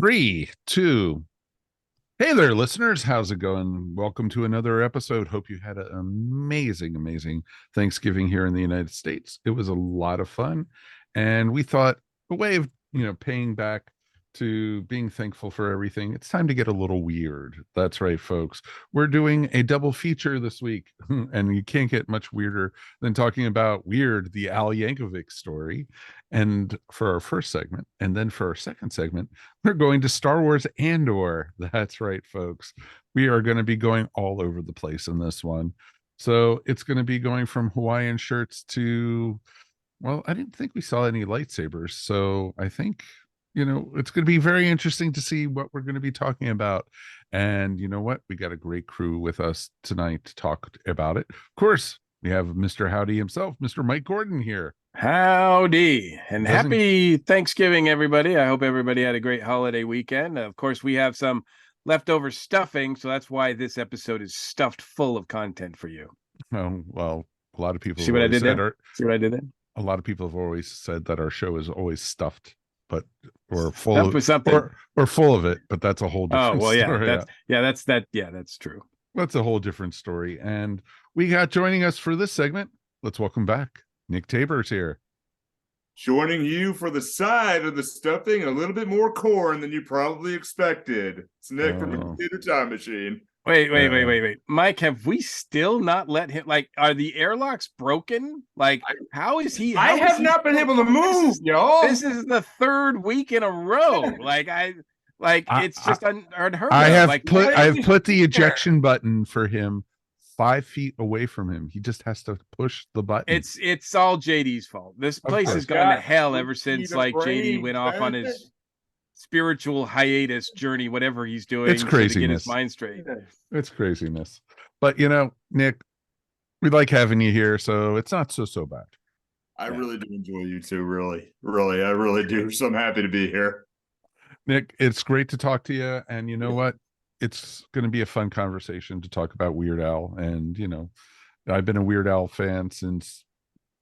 Three, two. Hey there, listeners. How's it going? Welcome to another episode. Hope you had an amazing Thanksgiving here in the United States. It was a lot of fun. And we thought a way of, paying back to being thankful for everything. It's time to get a little weird. That's right, folks. We're doing a double feature this week. And you can't get much weirder than talking about Weird, the Al Yankovic story. And for our first segment, and then for our second segment, we're going to Star Wars Andor. That's right, folks. We are going to be going all over the place in this one. So it's going to be going from Hawaiian shirts to, well, I didn't think we saw any lightsabers. So I think, it's going to be very interesting to see what we're going to be talking about. And you know what? We got a great crew with us tonight to talk about it. Of course, we have Mr. Howdy himself, Mr. Mike Gordon here. Howdy and happy Thanksgiving, everybody. I hope everybody had a great holiday weekend. Of course, we have some leftover stuffing, so that's why this episode is stuffed full of content for you. Oh, well, a lot of people see what I did there. See what I did there. A lot of people have always said that our show is always stuffed, but we're full of something. We're full of it, but that's a whole different story. That's true. That's a whole different story. And we got joining us for this segment. Let's welcome back Nick Tabor's here. Joining you for the side of the stuffing, a little bit more corn than you probably expected. It's Nick from the Computer Time Machine. Wait. Mike, have we still not let him, are the airlocks broken? How is he? I have not been able to move, y'all. This is the third week in a row. It's just unheard of. I have put the ejection button for him 5 feet away from him. He just has to push the button. It's all JD's fault. This place has gone to hell ever since JD went off on his spiritual hiatus journey, whatever he's doing. It's craziness. To get his mind straight. It's craziness. But Nick, we like having you here, so it's not so bad. I really do enjoy you too, really. I really do. So I'm happy to be here. Nick, it's great to talk to you. And you know what? It's going to be a fun conversation to talk about Weird Al. And, I've been a Weird Al fan since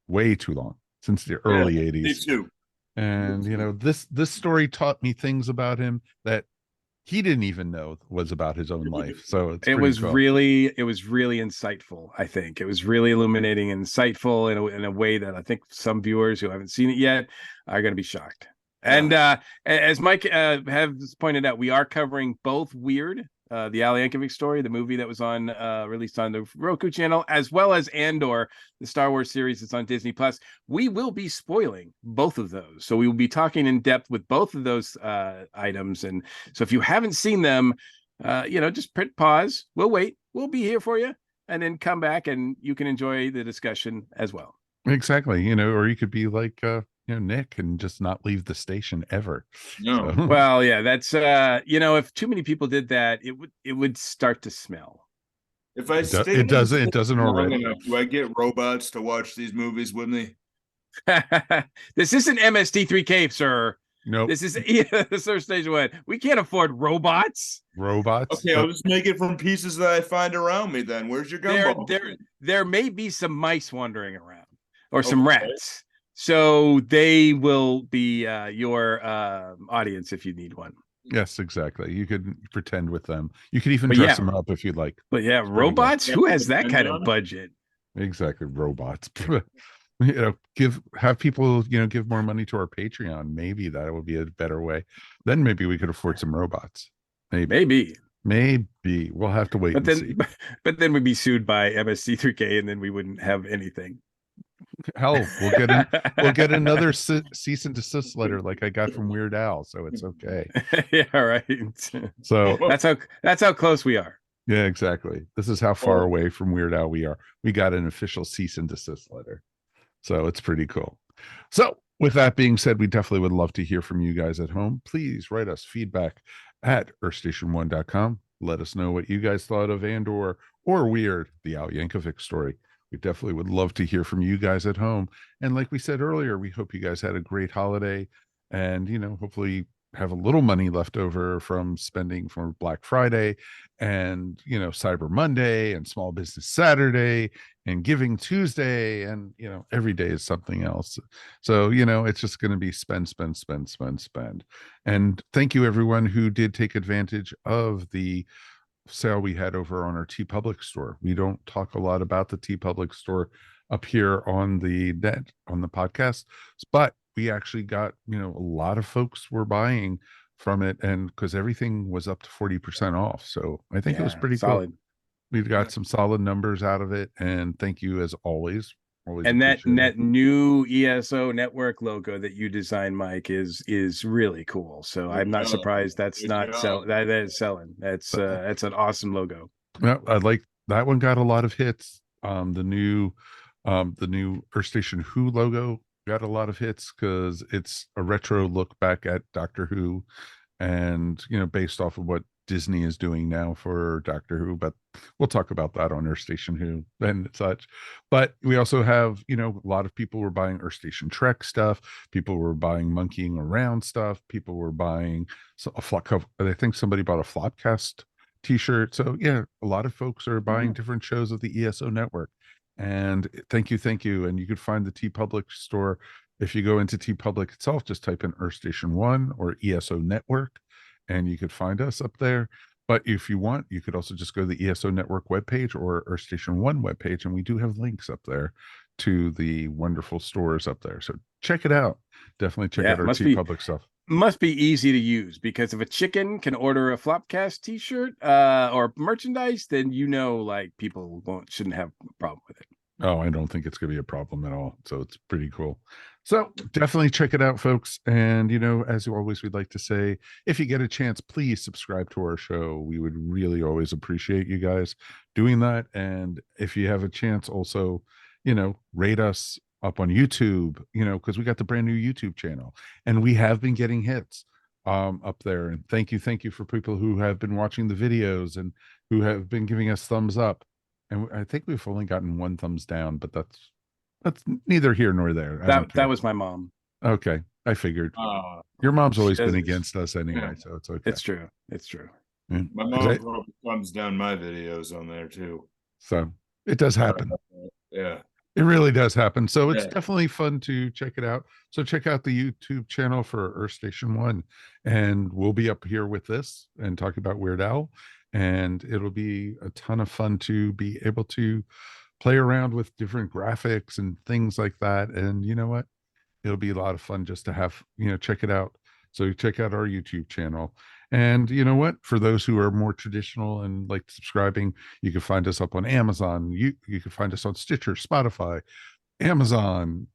way too long, since the early 80s. Me too. And, this story taught me things about him that he didn't even know was about his own life. So it was really insightful. I think it was really illuminating and insightful in a way that I think some viewers who haven't seen it yet are going to be shocked. And as Mike has pointed out, we are covering both Weird, the Al Yankovic story, the movie that was on released on the Roku channel, as well as Andor, the Star Wars series that's on Disney Plus. We will be spoiling both of those, so we will be talking in depth with both of those items. And so, if you haven't seen them, just print pause. We'll wait. We'll be here for you, and then come back, and you can enjoy the discussion as well. Exactly. Or you could be like Nick and just not leave the station ever. No. So. Well, yeah, that's if too many people did that, it would start to smell. If I it doesn't already. Do I get robots to watch these movies with me? This isn't MST3K, sir. Nope. This is Sir Station 1. We can't afford robots. Okay, I'll just make it from pieces that I find around me then. Where's your gumball? There may be some mice wandering around or some rats. So they will be your audience if you need one. Yes, exactly. You could pretend with them. You could even dress them up if you'd like. But yeah, robots? Who has that kind of budget? Exactly, robots. Have people, give more money to our Patreon. Maybe that would be a better way. Then maybe we could afford some robots. Maybe. We'll have to wait and see. But then we'd be sued by MSC3K and then we wouldn't have anything. Hell, we'll get another cease and desist letter like I got from Weird Al, so it's okay. Yeah, right. So that's how close we are. Yeah, exactly. This is how far away from Weird Al we are. We got an official cease and desist letter, so it's pretty cool. So with that being said, we definitely would love to hear from you guys at home. Please write us feedback at earthstation1.com. Let us know what you guys thought of Andor or Weird, the Al Yankovic story. We definitely would love to hear from you guys at home. And like we said earlier, we hope you guys had a great holiday and, hopefully have a little money left over from spending for Black Friday and, Cyber Monday and Small Business Saturday and Giving Tuesday, and, every day is something else. So, it's just going to be spend, spend, spend, spend, spend. And thank you everyone who did take advantage of the sale we had over on our TeePublic store. We don't talk a lot about the TeePublic store up here on the net, on the podcast, but we actually got, a lot of folks were buying from it, and because everything was up to 40% off. So I think it was pretty solid. cool. We've got some solid numbers out of it, and thank you as always. Always And that appreciate it. new ESO network logo that you designed, Mike, is really cool. So I'm not surprised that is selling. That's an awesome logo. Yeah, I like that one. Got a lot of hits. The new Earth Station Who logo got a lot of hits because it's a retro look back at Doctor Who, and based off of what Disney is doing now for Doctor Who. But we'll talk about that on Earth Station Who and such. But we also have, a lot of people were buying Earth Station Trek stuff. People were buying Monkeying Around stuff. People were buying a flop. I think somebody bought a Flopcast t-shirt. So yeah, a lot of folks are buying different shows of the ESO network. And thank you. And you could find the TeePublic store. If you go into TeePublic itself, just type in Earth Station 1 or ESO Network, and you could find us up there. But if you want, you could also just go to the ESO Network webpage or Earth Station 1 webpage, and we do have links up there to the wonderful stores up there. So check it out. Definitely check out our TeePublic stuff. Must be easy to use, because if a chicken can order a Flopcast t-shirt or merchandise, then like people shouldn't have a problem with it. Oh, I don't think it's going to be a problem at all. So it's pretty cool. So definitely check it out, folks. And, as always, we'd like to say, if you get a chance, please subscribe to our show. We would really always appreciate you guys doing that. And if you have a chance, also, rate us up on YouTube, because we got the brand new YouTube channel, and we have been getting hits up there. And thank you for people who have been watching the videos and who have been giving us thumbs up. And I think we've only gotten one thumbs down, but that's neither here nor there. That was my mom. Okay, I figured. Your mom's always been against us anyway, yeah. So it's okay. It's true. Yeah. My mom probably thumbs down my videos on there too. So it does happen. Yeah. It really does happen. So it's definitely fun to check it out. So check out the YouTube channel for Earth Station 1, and we'll be up here with this and talk about Weird Al. And it'll be a ton of fun to be able to play around with different graphics and things like that. And you know what? It'll be a lot of fun just to have, check it out. So check out our YouTube channel. And you know what? For those who are more traditional and like subscribing, you can find us up on Amazon. You can find us on Stitcher, Spotify, Amazon,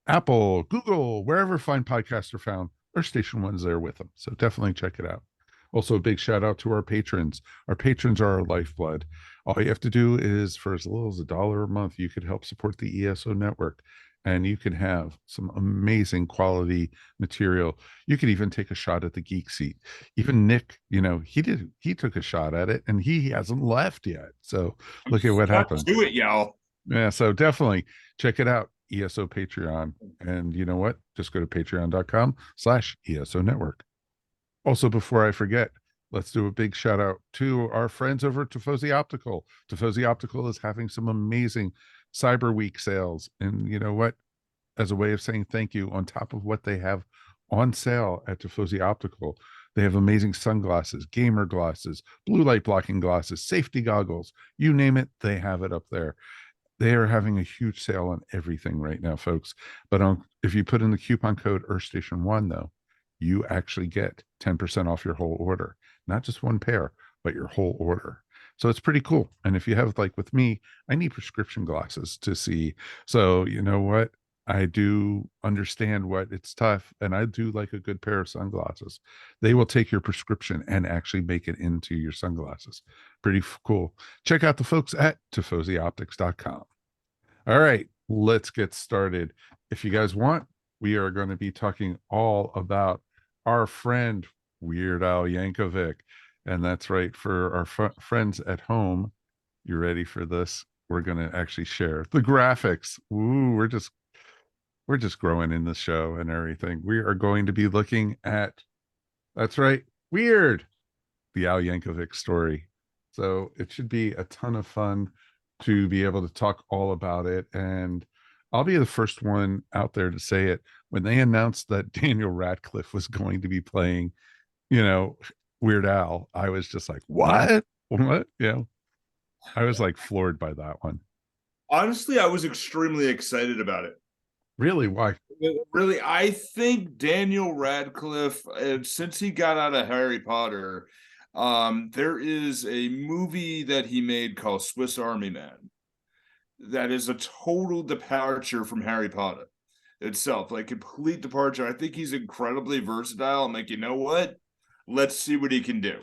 Apple, Google, wherever fine podcasts are found. Earth Station 1's there with them. So definitely check it out. Also, a big shout out to our patrons. Our patrons are our lifeblood. All you have to do is, for as little as $1 a month, you could help support the ESO network, and you can have some amazing quality material. You could even take a shot at the Geek Seat. Even Nick, he took a shot at it, and he hasn't left yet. So look at what happened. Do it, y'all. Yeah, so definitely check it out. ESO Patreon. And you know what? Just go to patreon.com/ESO network. Also, before I forget, let's do a big shout out to our friends over at Tifosi Optical. Tifosi Optical is having some amazing Cyber Week sales. And you know what? As a way of saying thank you, on top of what they have on sale at Tifosi Optical, they have amazing sunglasses, gamer glasses, blue light blocking glasses, safety goggles, you name it, they have it up there. They are having a huge sale on everything right now, folks. But if you put in the coupon code EarthStation1, though, you actually get 10% off your whole order, not just one pair, but your whole order. So it's pretty cool. And if you have, like with me, I need prescription glasses to see. So you know what? I do understand what it's tough, and I do like a good pair of sunglasses. They will take your prescription and actually make it into your sunglasses. Pretty cool. Check out the folks at TifosiOptics.com. All right, let's get started. If you guys want, we are going to be talking all about our friend Weird Al Yankovic. And that's right, for our friends at home. You ready for this? We're going to actually share the graphics. Ooh, we're just growing in the show and everything. We are going to be looking at That's right. Weird. The Al Yankovic story. So it should be a ton of fun to be able to talk all about it. And I'll be the first one out there to say it. When they announced that Daniel Radcliffe was going to be playing, you know, Weird Al, I was just like, what? What? I was like floored by that one. Honestly, I was extremely excited about it. Really? Why? Really, I think Daniel Radcliffe, since he got out of Harry Potter, there is a movie that he made called Swiss Army Man that is a total departure from Harry Potter itself, like complete departure. I think he's incredibly versatile. I'm like, you know what? Let's see what he can do.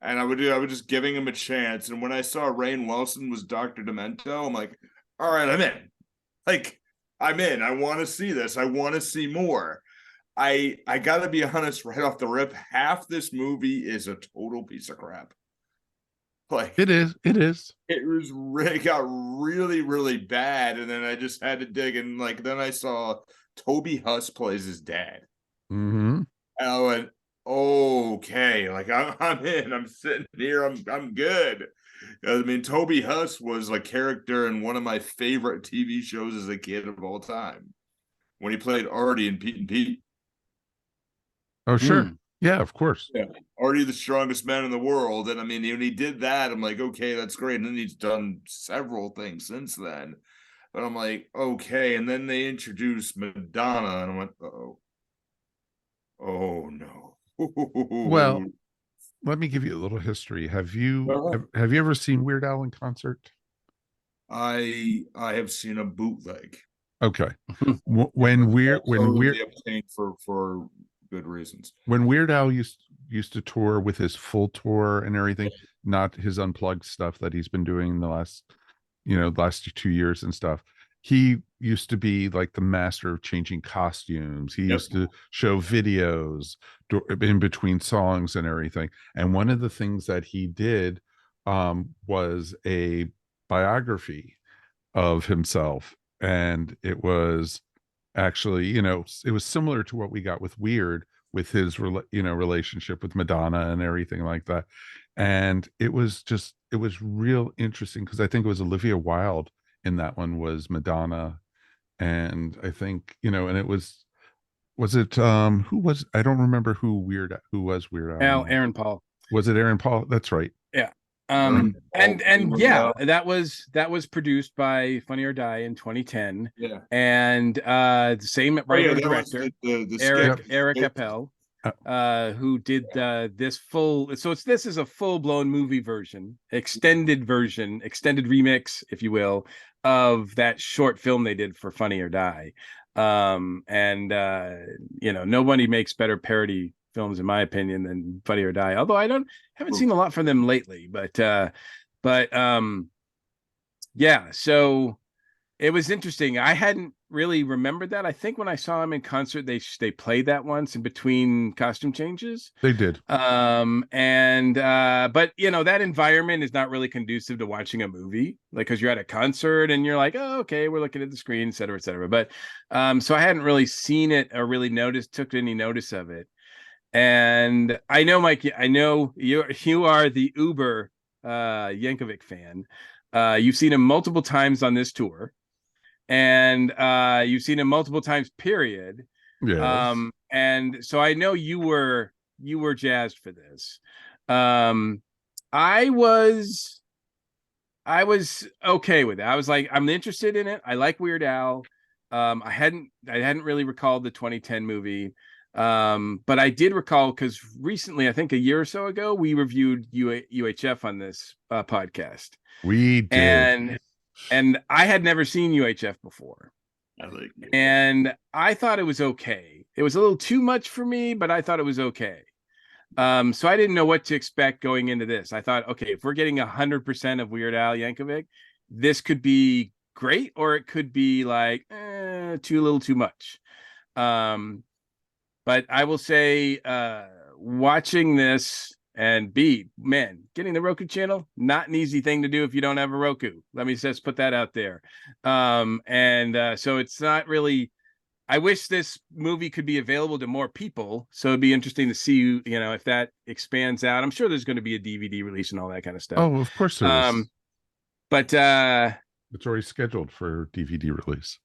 And I was just giving him a chance. And when I saw Rainn Wilson was Dr. Demento, I'm like, all right, I'm in. Like, I'm in. I want to see this. I want to see more. I gotta be honest, right off the rip, half this movie is a total piece of crap. Like It is. It is. It got really, really bad, and then I just had to dig, and like then I saw Toby Huss plays his dad. Mm-hmm. And I went, okay, like I'm in. I'm sitting here. I'm good. I mean, Toby Huss was a character in one of my favorite TV shows as a kid of all time when he played Artie in Pete and Pete. Oh, sure. Yeah, of course. Yeah, Artie, the strongest man in the world. And I mean, when he did that, I'm like, okay, that's great. And then he's done several things since then. But I'm like, okay. And then they introduced Madonna, and I went, oh no. Well, let me give you a little history. Have you ever seen Weird Al in concert? I have seen a bootleg. Okay. When Weird obtained for good reasons. When Weird Al used to tour with his full tour and everything, not his unplugged stuff that he's been doing the last 2 years and stuff. He used to be like the master of changing costumes. He used to show videos in between songs and everything. And one of the things that he did was a biography of himself. And it was actually, it was similar to what we got with Weird, with his relationship with Madonna and everything like that. And it was real interesting because I think it was Olivia Wilde in that one was Madonna. And I think, and it was it who was, I don't remember who was Weird Al. Aaron Paul. Was it Aaron Paul? That's right. Yeah. And yeah, that was produced by Funny or Die in 2010. Yeah. And the same writer director, Eric Appel, who did this full. So this is a full-blown movie version, extended remix, if you will, of that short film they did for Funny or Die. Nobody makes better parody films in my opinion than Funny or Die, although haven't seen a lot from them lately, but yeah, so it was interesting. I hadn't really remembered that. I think when I saw him in concert, they played that once in between costume changes. They did. But that environment is not really conducive to watching a movie, like, because you're at a concert and you're like, oh, okay, we're looking at the screen, et cetera, et cetera. But so I hadn't really seen it or really took any notice of it. And I know, Mike, I know you are the uber Yankovic fan. You've seen him multiple times on this tour, and you've seen him multiple times, period. Yes. And so I know you were jazzed for this. I was okay with it. I was like, I'm interested in it. I like Weird Al. I hadn't really recalled the 2010 movie. But I did recall, because recently, I think a year or so ago, we reviewed UHF on this podcast. We did. And I had never seen UHF before. And I thought it was okay. It was a little too much for me, but I thought it was okay. So I didn't know what to expect going into this. I thought, okay, if we're getting 100% of Weird Al Yankovic, this could be great, or it could be like a little too much. But I will say, watching this and getting the Roku channel, not an easy thing to do if you don't have a Roku. Let me just put that out there. So it's not really, I wish this movie could be available to more people. So it'd be interesting to see, you know, if that expands out. I'm sure there's going to be a DVD release and all that kind of stuff. Oh, of course there is. But It's already scheduled for DVD release.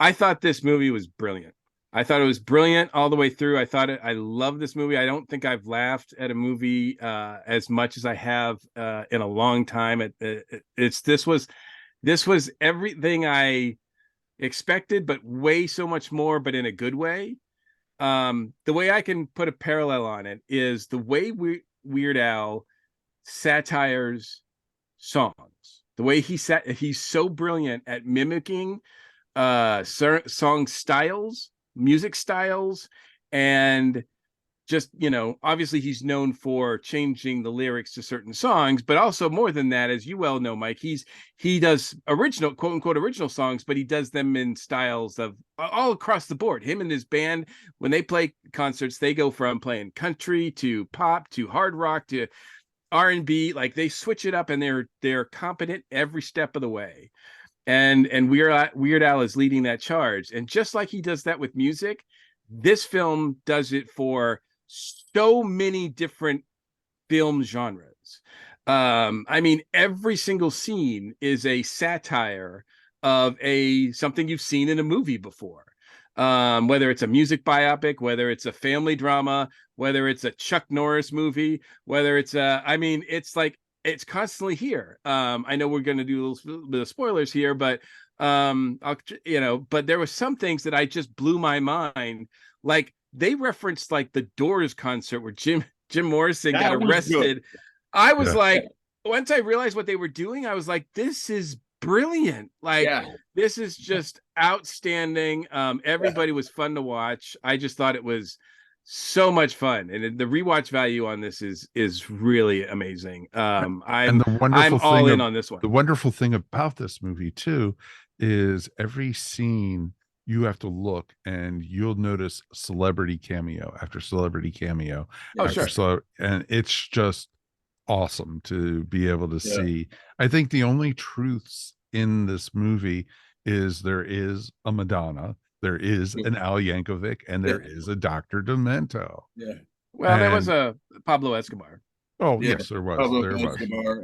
I thought this movie was brilliant. I thought it was brilliant all the way through. I love this movie. I don't think I've laughed at a movie as much as I have in a long time. This was everything I expected, but way so much more, but in a good way. The way I can put a parallel on it is the way Weird Al satires songs. The way he's so brilliant at mimicking song styles, music styles, and just, you know, obviously he's known for changing the lyrics to certain songs, but also more than that, as you well know, Mike, he does original, quote unquote, original songs, but he does them in styles of all across the board. Him and his band, when they play concerts, they go from playing country to pop to hard rock to R&B. Like, they switch it up, and they're competent every step of the way. And Weird Al is leading that charge. And just like he does that with music, this film does it for so many different film genres. I mean, every single scene is a satire of something you've seen in a movie before. Whether it's a music biopic, whether it's a family drama, whether it's a Chuck Norris movie, whether it's it's like, it's constantly here. I know we're going to do a little bit of spoilers here, but but there were some things that I just blew my mind. Like, they referenced like the Doors concert where Jim Morrison got arrested. I was like, once I realized what they were doing, I was like, this is brilliant. Like, this is just outstanding. Everybody was fun to watch. I just thought it was so much fun, and the rewatch value on this is really amazing. I'm all in on this one. The wonderful thing about this movie too is every scene you have to look and you'll notice celebrity cameo after celebrity cameo. Sure. And it's just awesome to be able to see. I think the only truths in this movie is there is a Madonna, there is an Al Yankovic, and there is a Dr. Demento. Yeah. Well, there was a Pablo Escobar. Oh, yes, there was. Pablo there Escobar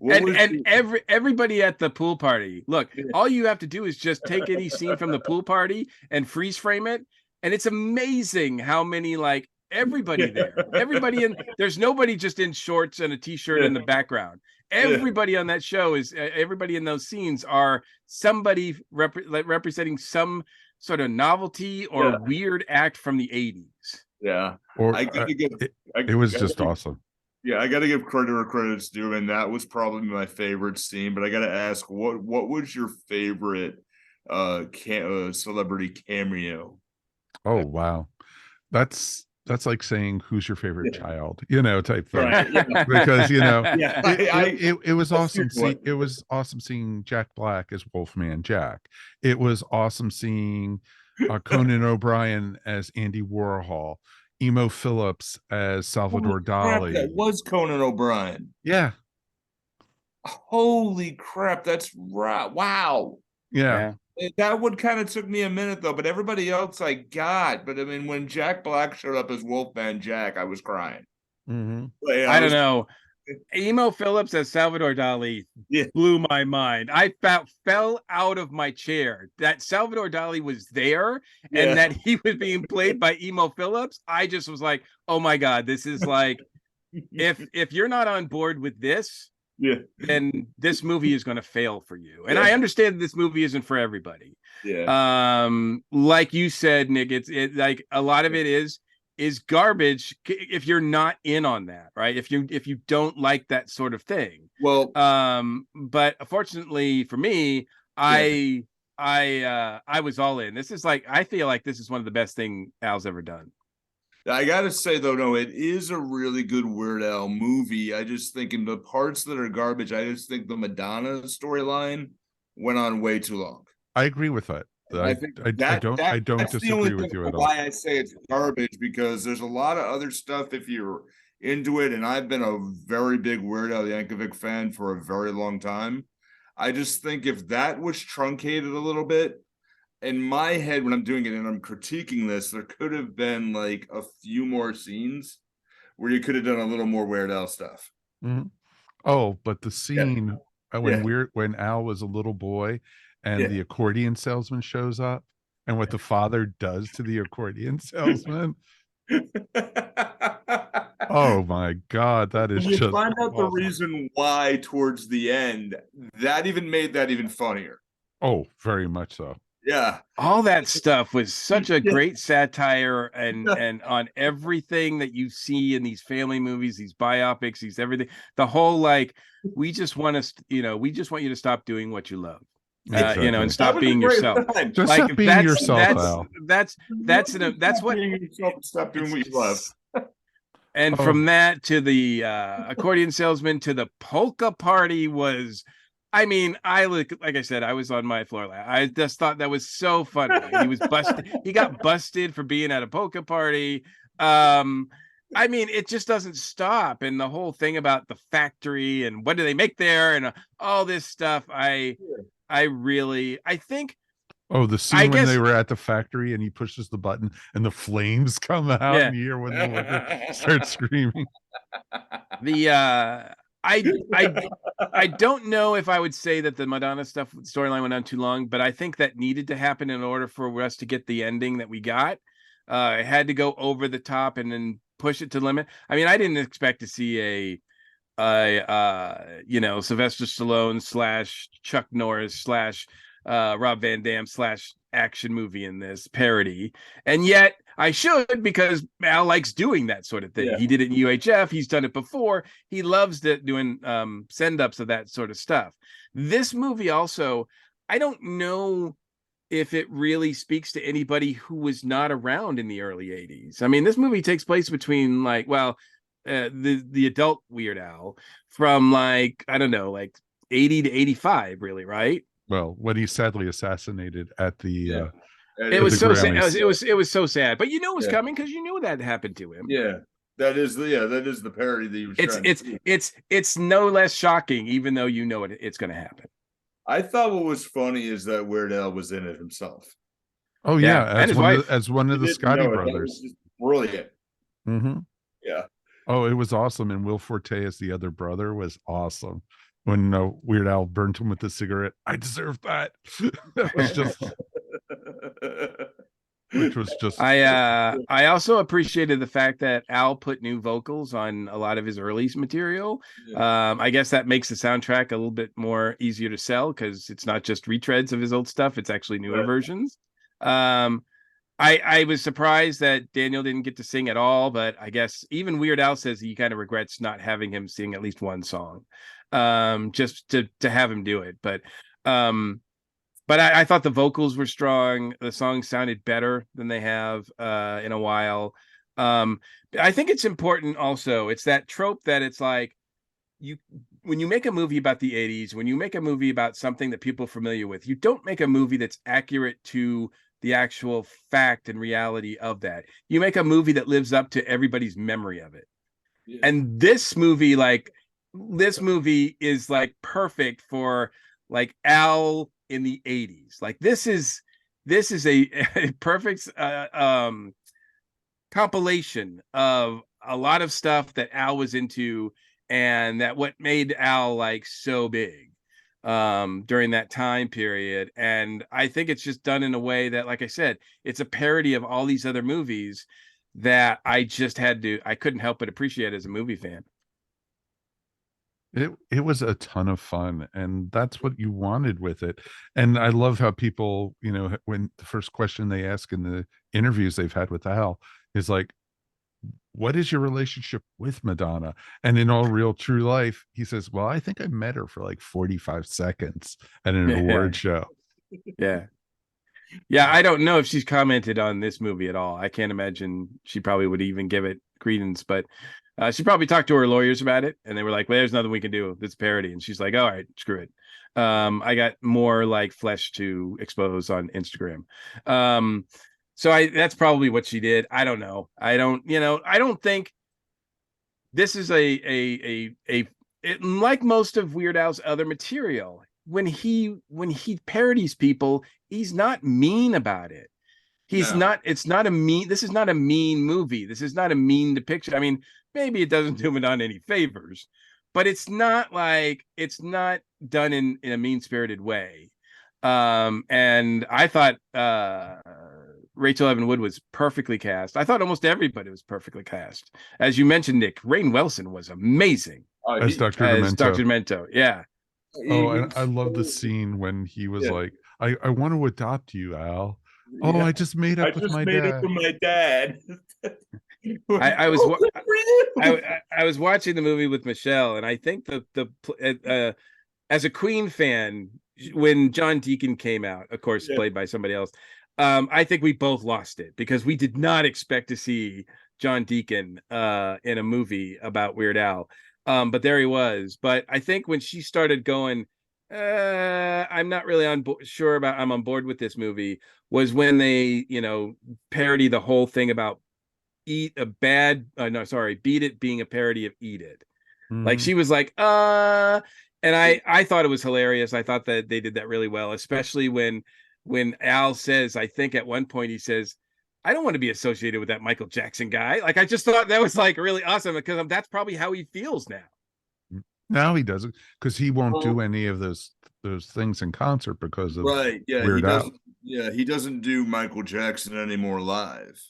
was. And everybody at the pool party. Look, all you have to do is just take any scene from the pool party and freeze frame it, and it's amazing how many, like, everybody there. There's nobody just in shorts and a t-shirt in the background. Everybody on that show everybody in those scenes are somebody representing some sort of novelty or weird act from the 80s. Yeah. Or it was just awesome. Yeah, I got to give credit where credit's due, and that was probably my favorite scene. But I got to ask, what was your favorite celebrity cameo? Oh, wow, that's like saying who's your favorite child, type thing. Right. Yeah. Because it was awesome. It was awesome seeing Jack Black as Wolfman Jack. It was awesome seeing Conan O'Brien as Andy Warhol. Emo Phillips as Salvador Dali. That was Conan O'Brien. Yeah. Holy crap, that's right. Wow. Yeah. That one kind of took me a minute though, but everybody else I got. But I mean, when Jack Black showed up as Wolfman Jack, I was crying. Mm-hmm. I don't know. Emo Phillips as Salvador Dali blew my mind. I fell out of my chair that Salvador Dali was there and that he was being played by Emo Phillips. I just was like, oh my God, this is like, if you're not on board with this, then this movie is going to fail for you. And I understand this movie isn't for everybody. Like you said, Nick, it's like a lot of it is garbage if you're not in on that, right? If you don't like that sort of thing. Well, but fortunately for me, I was all in. This is like, I feel like this is one of the best thing Al's ever done. I gotta say though, no, it is a really good Weird Al movie. I just think in the parts that are garbage, I just think the Madonna storyline went on way too long. I agree with that. I don't disagree with you at all. Why I say it's garbage, because there's a lot of other stuff if you're into it, and I've been a very big Weird Al Yankovic fan for a very long time. I just think if that was truncated a little bit, in my head when I'm doing it and I'm critiquing this, there could have been like a few more scenes where you could have done a little more Weird Al stuff. Mhm. Oh, but the Yeah. scene Yeah. when Al was a little boy and Yeah. the accordion salesman shows up and what the father does to the accordion salesman. Oh my God, that is When you just find out the awesome. reason why towards the end, that even made that even funnier. Oh, very much so. Yeah. All that stuff was such a Yeah. great satire and on everything that you see in these family movies, these biopics, these everything. The whole like, we just want we just want you to stop doing what you love. Exactly. And That stop was a being great yourself. line. Just Like stop being yourself, that's Al. that's that's Stop what being yourself and stop doing what you love. and Oh, from that to the accordion salesman to the polka party was, I mean, like I said, I was on my floor. I just thought that was so funny. He was busted. He got busted for being at a polka party. I mean, it just doesn't stop. And the whole thing about the factory and what do they make there and all this stuff. I think, oh, the I scene when they guess, were at the factory and he pushes the button and the flames come out yeah. and you hear when the worker starts screaming. The I don't know if I would say that the Madonna stuff storyline went on too long, but I think that needed to happen in order for us to get the ending that we got. It had to go over the top and then push it to the limit. I mean, I didn't expect to see Sylvester Stallone slash Chuck Norris slash Rob Van Dam slash action movie in this parody, and yet I should, because Al likes doing that sort of thing. Yeah. He did it in UHF. He's done it before. He loves doing send ups of that sort of stuff. This movie also, I don't know if it really speaks to anybody who was not around in the early 80s. I mean, this movie takes place between the adult Weird Al from like, I don't know, like 80 to 85, really, right? Well, when he's sadly assassinated at the Yeah. It was the so sad. Grammys. It was so sad, but you knew it was Yeah. coming because you knew that happened to him. Yeah. That is the parody that he was trying to do. It's no less shocking, even though you know it's going to happen. I thought what was funny is that Weird Al was in it himself. Oh Yeah, yeah, and his wife. as one of He the didn't Scotty know it. That was brothers. just brilliant. Mm-hmm. Yeah. Oh, it was awesome. And Will Forte as the other brother was awesome. When Weird Al burnt him with the cigarette, I deserve that. That was just, which was just. I also appreciated the fact that Al put new vocals on a lot of his early material. Yeah. I guess that makes the soundtrack a little bit more easier to sell because it's not just retreads of his old stuff; it's actually newer Right. versions. I was surprised that Daniel didn't get to sing at all, but I guess even Weird Al says he kind of regrets not having him sing at least one song, just to have him do it. But I thought the vocals were strong. The songs sounded better than they have in a while. I think it's important also. It's that trope that it's like when you make a movie about the 80s, when you make a movie about something that people are familiar with, you don't make a movie that's accurate to the actual fact and reality of that. You make a movie that lives up to everybody's memory of it. Yeah. And this movie is like perfect for like Al in the 80s. Like this is a perfect compilation of a lot of stuff that Al was into and that what made Al like so big during that time period. And I think it's just done in a way that, like I said, it's a parody of all these other movies that I couldn't help but appreciate as a movie fan. It was a ton of fun, and that's what you wanted with it. And I love how people, when the first question they ask in the interviews they've had with Al is like, what is your relationship with Madonna? And in all real true life, he says, well, I think I met her for like 45 seconds at an award show. Yeah. Yeah, I don't know if she's commented on this movie at all. I can't imagine she probably would even give it credence, but she probably talked to her lawyers about it, and they were like, "Well, there's nothing we can do. It's parody." And she's like, "All right, screw it. I got more like flesh to expose on Instagram." So that's probably what she did. I don't know. I don't think this is like most of Weird Al's other material. when he parodies people, he's not mean about it. He's No. not, it's not a mean, this is not a mean movie. This is not a mean depiction. I mean, maybe it doesn't do him on any favors, but it's not like, it's not done in a mean-spirited way. And I thought Rachel Evan Wood was perfectly cast. I thought almost everybody was perfectly cast. As you mentioned, Nick, Rainn Wilson was amazing As Dr. as Demento. Dr. Demento. Yeah. Oh, and I love the scine when he was like, I want to adopt you, Al. Oh, Yeah. I just made up I with just my made dad. up with my dad. I was Oh, good for you. I was watching the movie with Michelle, and I think as a Queen fan, when John Deacon came out, of course, Yeah. played by somebody else, I think we both lost it because we did not expect to see John Deacon in a movie about Weird Al. But there he was. But I think when she started going, I'm not really sure about I'm on board with this movie, was when they, parody the whole thing about beat it being a parody of Eat It. Like Mhm. she was like, and I thought it was hilarious. I thought that they did that really well, especially when Al says, I think at one point he says, I don't want to be associated with that Michael Jackson guy. Like I just thought that was like really awesome because that's probably how he feels now. Now he doesn't, because he won't do Well, any of those things in concert because of right. Yeah, he Weird Al. doesn't. Yeah, he doesn't do Michael Jackson anymore live.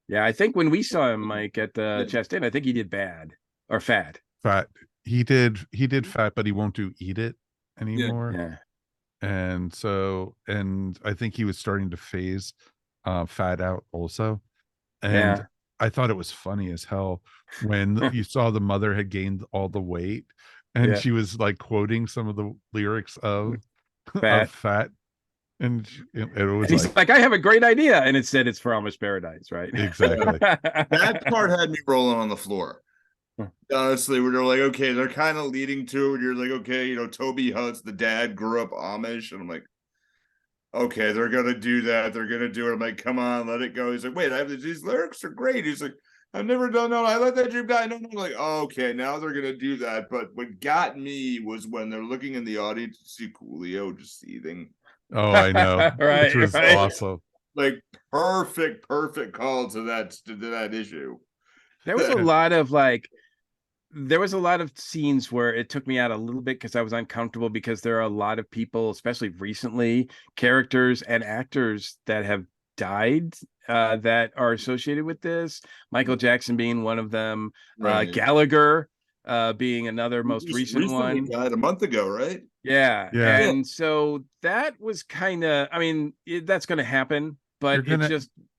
Yeah, I think when we saw him, Mike, at the Yeah. Chastain, I think he did bad or fat. Fat. He did fat, but he won't do Eat It anymore. Yeah. And I think he was starting to phase fat out also. Yeah. And I thought it was funny as hell when you saw the mother had gained all the weight and Yeah. she was like quoting some of the lyrics of Fat. Fat, and it was And he's like, I have a great idea. And it said it's for Amish Paradise, right? Exactly. That part had me rolling on the floor. Huh. Honestly, where they're like, okay, they're kind of leading to it. You're like, okay, Toby Hudd's the dad grew up Amish, and I'm like, okay, they're gonna do that. They're gonna do it. I'm like, come on, let it go. He's like, wait, these lyrics are great. He's like, I've never done no. I let that dream die. No, I'm like, oh, okay, now they're gonna do that. But what got me was when they're looking in the audience to see Coolio just seething. Oh, I know. Right, Which was right. awesome. Like perfect call to that issue. There was a lot of there was a lot of scenes where it took me out a little bit because I was uncomfortable because there are a lot of people, especially recently, characters and actors that have died that are associated with this. Michael Jackson being one of them, Right. Gallagher being another most recent recently one. died a month ago, right? Yeah. Yeah. And so that was kind of, I mean, that's going to happen, but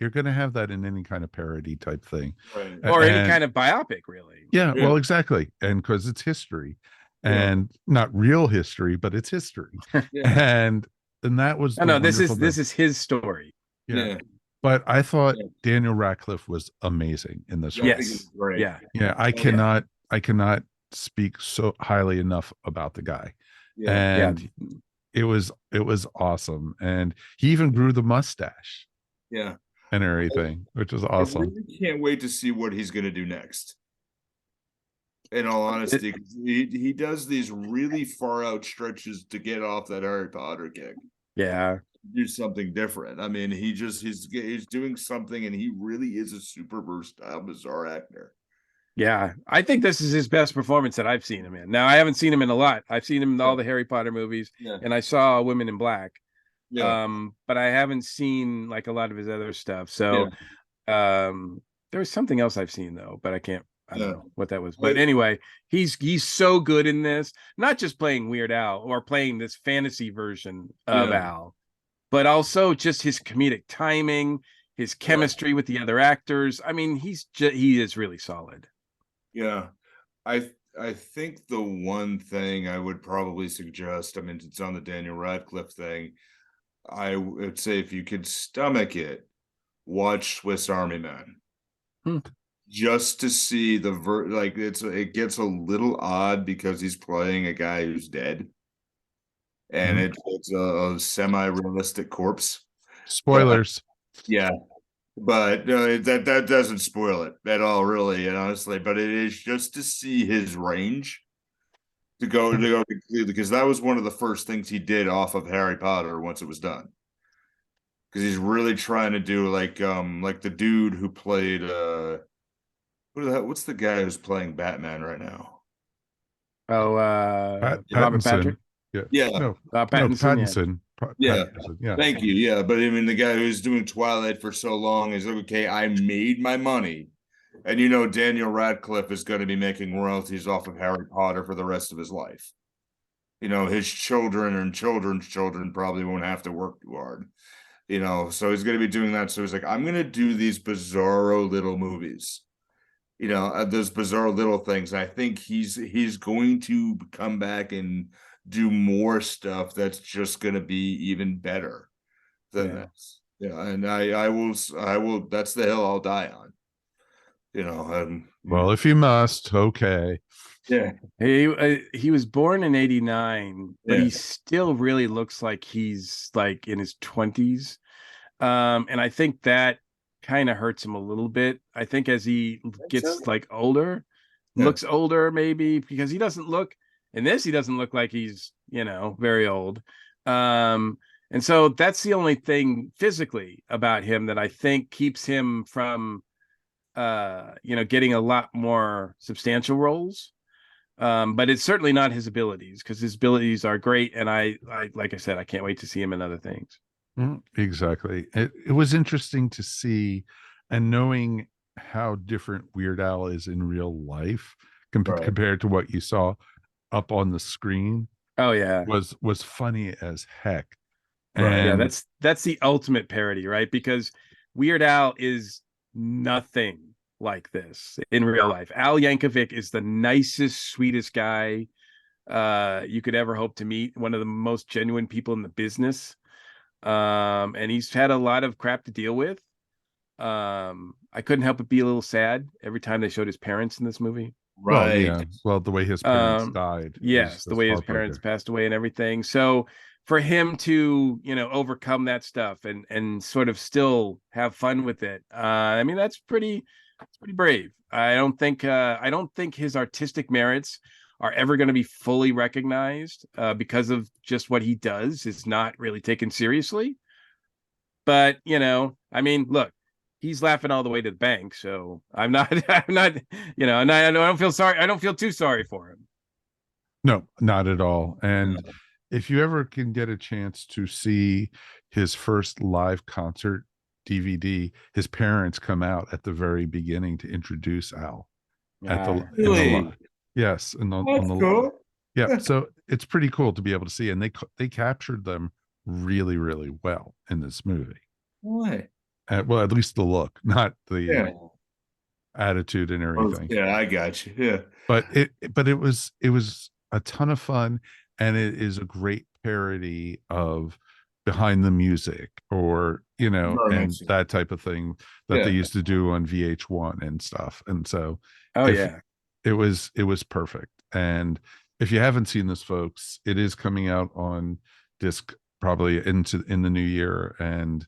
You're gonna have that in any kind of parody type thing, Right. or any kind of biopic, really. Yeah, Yeah. well, exactly. And because it's history, Yeah. and not real history, but it's history. Yeah. And that was No, the this is wonderful his story. thing. Yeah. But I thought Yeah. Daniel Radcliffe was amazing in this Yeah, I one. think Yes. it's great. Yeah. Yeah, I cannot speak so highly enough about the guy. Yeah. And it was awesome. And he even grew the mustache Yeah. and everything, which was I awesome. really can't wait to see what he's going to do next. In all honesty, 'cause he does these really far out stretches to get off that Harry Potter kick. Yeah. Do something different. I mean, he's doing something, and he really is a super versatile, bizarre actor. Yeah. I think this is his best performance that I've seen him in. Now, I haven't seen him in a lot. I've seen him in all the Harry Potter movies, and I saw Women in Black. Yeah. But I haven't seen like a lot of his other stuff. So there was something else I've seen though, but I don't know what that was. But anyway, he's so good in this, not just playing Weird Al or playing this fantasy version of Al, but also just his comedic timing, his chemistry with the other actors. I mean, he is really solid. Yeah. I think the one thing I would probably suggest, I mean, it's on the Daniel Radcliffe thing. I would say if you could stomach it, watch Swiss Army Man. Just to see it gets a little odd because he's playing a guy who's dead. And it's a semi-realistic corpse. Spoilers. Yeah. But that doesn't spoil it at all, really, and honestly. But it is just to see his range, to go completely, because that was one of the first things he did off of Harry Potter once it was done. Because he's really trying to do like the dude who played what's the guy who's playing Batman right now? Oh, Robert Pattinson. Patrick. Yeah. Yeah, No, no, Pattinson. Yeah. Pattinson. yeah. Pattinson. Yeah. Thank you. Yeah, but I mean, the guy who's doing Twilight for so long is like, okay, I made my money, and Daniel Radcliffe is going to be making royalties off of Harry Potter for the rest of his life. His children and children's children probably won't have to work too hard. So he's going to be doing that. So he's like, I'm going to do these bizarro little movies. Those bizarre little things. I think he's going to come back and do more stuff that's just going to be even better than this. Yeah, and I will. That's the hill I'll die on. And Well, if you must, okay. yeah, He was born in 89, but Yeah. he still really looks like he's like in his 20s. And I think that kind of hurts him a little bit. I think as he gets like older, Yeah. looks older maybe, because he doesn't look in this, he doesn't look like he's, very old. And so that's the only thing physically about him that I think keeps him from getting a lot more substantial roles. But it's certainly not his abilities, because his abilities are great, and I like I said, I can't wait to see him in other things. Exactly. It was interesting to see, and knowing how different Weird Al is in real life Right. compared to what you saw up on the screen Oh yeah. was funny as heck. Right. Yeah, And that's the ultimate parody, right? Because Weird Al is nothing like this in real life. Al Yankovic is the nicest, sweetest guy you could ever hope to meet. One of the most genuine people in the business. And he's had a lot of crap to deal with. I couldn't help but be a little sad every time they showed his parents in this movie. well, Right. yeah, well, the way his parents died Yes, the was way his parents heartbreaking. passed away and everything. So for him to, overcome that stuff and sort of still have fun with it, I mean, that's pretty brave. I don't think his artistic merits are ever going to be fully recognized because of just what he does is not really taken seriously. But I mean, look, he's laughing all the way to the bank, so I'm not I'm not and I don't feel sorry. I don't feel too sorry for him. No, not at all. And if you ever can get a chance to see his first live concert DVD, his parents come out at the very beginning to introduce Al at the in the Really? yes, and on That's the cool. yeah. So it's pretty cool to be able to see, and they captured them really, really well in this movie. Why? Well, at least the look, not the Yeah. attitude and everything. Yeah, I got you. Yeah. But it was a ton of fun, and it is a great parody of behind the music, or Very and much so. that type of thing that they Yeah. used to do on VH1 and stuff. And so Oh if yeah. it was perfect. And if you haven't seen this, folks, it is coming out on disc probably in the new year, and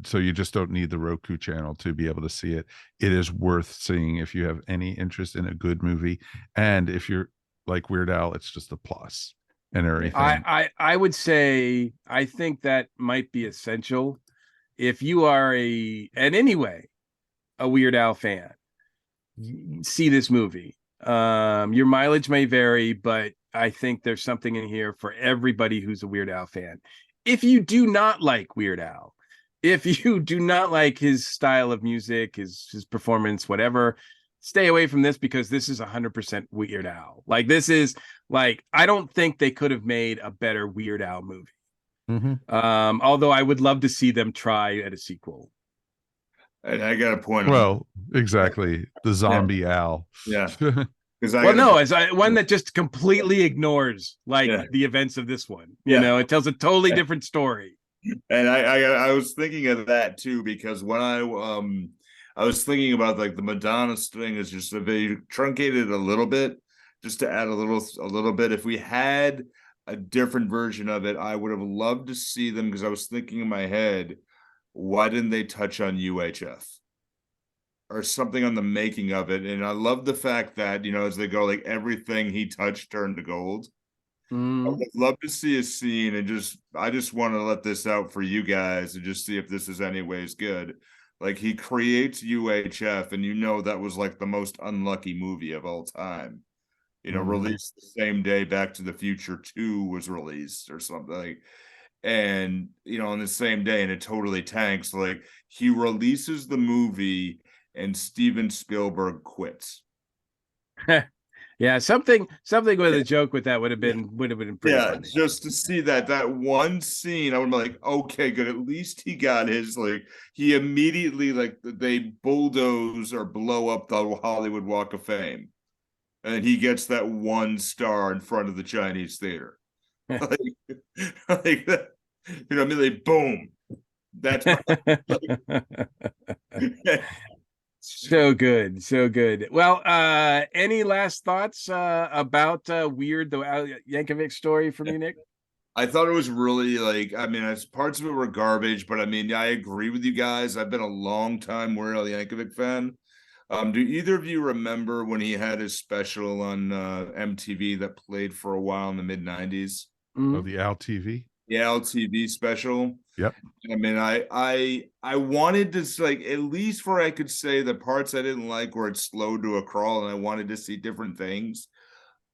so you just don't need the Roku channel to be able to see it. It is worth seeing if you have any interest in a good movie, and if you're like Weird Al, it's just a plus and everything. I would say I think that might be essential if you are anyway a Weird Al fan. See this movie. Your mileage may vary, but I think there's something in here for everybody who's a Weird Al fan. If you do not like Weird Al, if you do not like his style of music, his performance, whatever, stay away from this, because this is 100% Weird Al. Like, this is like, I don't think they could have made a better Weird Al movie. Although I would love to see them try at a sequel. And I got a point. Well, exactly. The zombie Al. Yeah. Well, no, as one that just completely ignores the events of this one. You know, it tells a totally different story. And I was thinking of that too, because when I was thinking about like the Madonna thing is just they truncated a little bit, just to add a little bit. If we had a different version of it, I would have loved to see them, because I was thinking in my head, why didn't they touch on UHF or something on the making of it. And I love the fact that, as they go, like everything he touched turned to gold. I would love to see a scene, and I just want to let this out for you guys and just see if this is anyways good. Like, he creates UHF, and that was like the most unlucky movie of all time. Released the same day Back to the Future 2 was released or something. And on the same day, and it totally tanks. Like, he releases the movie and Steven Spielberg quits. Yeah, something with a joke with that would have been pretty funny. Just to see that one scene, I would be like, okay, good. At least he got his, like, he immediately, like, they bulldoze or blow up the Hollywood Walk of Fame, and he gets that 1 star in front of the Chinese theater. like that, I mean, like, boom. That's so good. Well, any last thoughts about Weird, the Al Yankovic story from you, Nick? I thought it was really, like, I mean, parts of it were garbage, but I mean, I agree with you guys. I've been a long time Weird Al Yankovic fan. Do either of you remember when he had his special on MTV that played for a while in the mid-90s? Oh, the Al TV? Yeah, Al TV special. Yep. I mean, I wanted to, like, at least where I could say the parts I didn't like where it slowed to a crawl, and I wanted to see different things,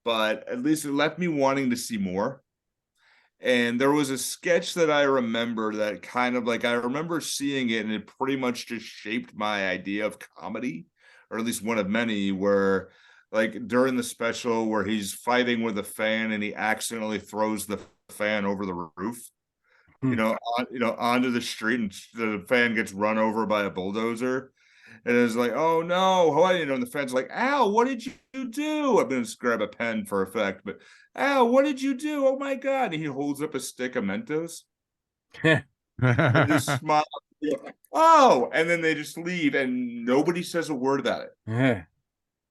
but at least it left me wanting to see more. And there was a sketch that I remember that kind of, like, I remember seeing it, and it pretty much just shaped my idea of comedy, or at least one of many, where, like, during the special where he's fighting with a fan and he accidentally throws the fan over the roof, onto the street, and the fan gets run over by a bulldozer. And it's like, oh no, and the fan's like, Al, what did you do? I'm going to grab a pen for effect, but Al, what did you do? Oh my God. And he holds up a stick of Mentos. And just smile. Oh, and then they just leave, and nobody says a word about it. Yeah.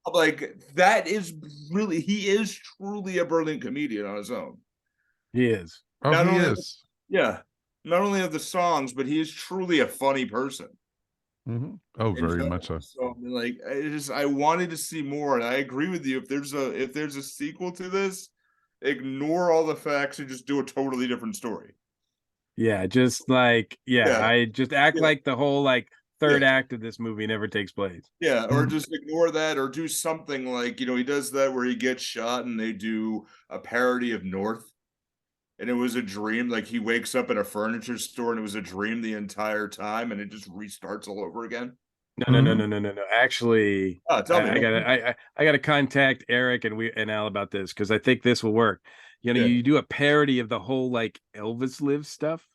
I'm like, he is truly a brilliant comedian on his own. He is. Oh, he is. Yeah. Not only of the songs, but he is truly a funny person. Mm-hmm. Oh, very much so. So, I mean, like, I wanted to see more, and I agree with you. If there's a sequel to this, ignore all the facts and just do a totally different story. Yeah, just like I just act like the whole, like, third act of this movie never takes place. Yeah, or just ignore that, or do something like, he does that where he gets shot and they do a parody of North. And it was a dream. Like, he wakes up in a furniture store and it was a dream the entire time, and it just restarts all over again. No. Actually, Tell me. I gotta contact Eric and Al about this, because I think this will work. You do a parody of the whole, like, Elvis lives stuff.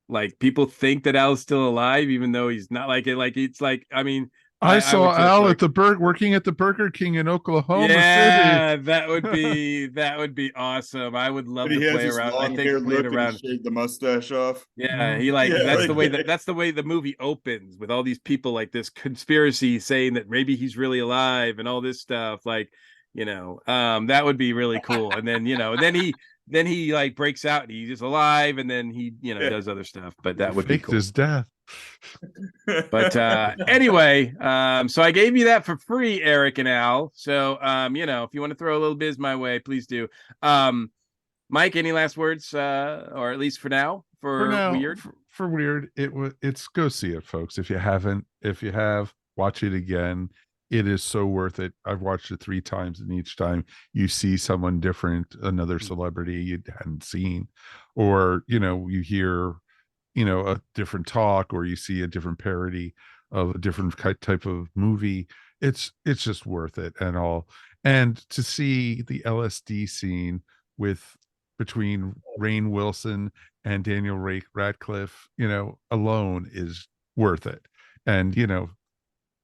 Like, people think that Al's still alive, even though he's not. Like, it's like, I mean, I saw Al at working at the Burger King in Oklahoma City. that would be awesome. I would love to play around. I think play it around. Shave the mustache off. Yeah, that's the way the movie opens, with all these people, like, this conspiracy saying that maybe he's really alive and all this stuff. Like, that would be really cool. And then then he like breaks out and he's just alive, and then he does other stuff. But that would be cool. His death. But anyway, so I gave you that for free, Eric and Al. So if you want to throw a little biz my way, please do. Mike, any last words, or at least for now, Weird? For Weird, it's go see it, folks. If you have, watch it again. It is so worth it. I've watched it 3 times, and each time you see someone different, another celebrity you hadn't seen, or you hear a different talk, or you see a different parody of a different type of movie. It's just worth it. And to see the LSD scene between Rainn Wilson and Daniel Radcliffe, alone is worth it. And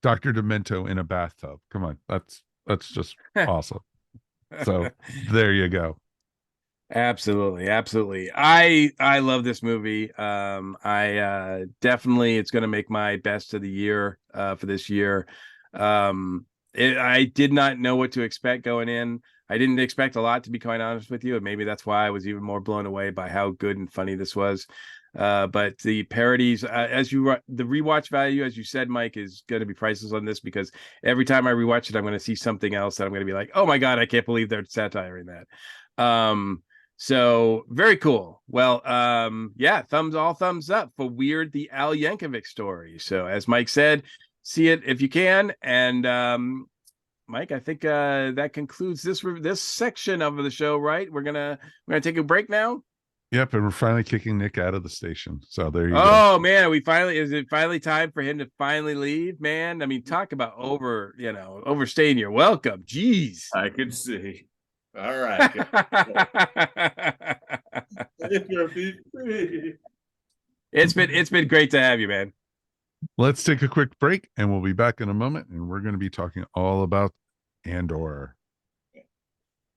Dr. Demento in a bathtub, come on, that's just awesome. So there you go. Absolutely. I love this movie. I definitely, it's going to make my best of the year for this year. I did not know what to expect going in. I didn't expect a lot, to be quite honest with you, and maybe that's why I was even more blown away by how good and funny this was. But the parodies, the rewatch value, as you said, Mike, is going to be priceless on this, because every time I rewatch it, I'm going to see something else that I'm going to be like, oh my God, I can't believe they're satiring that. So very cool. Well, yeah, thumbs up for Weird the Al Yankovic story. So as Mike said, see it if you can. And Mike, I think that concludes this section of the show, right? We're gonna take a break now. Yep, and we're finally kicking Nick out of the station. So there you go. Oh man, is it finally time for him to finally leave, man? I mean, talk about overstaying your welcome. Jeez. I could see. All right. It's been great to have you, man. Let's take a quick break, and we'll be back in a moment, and we're going to be talking all about Andor.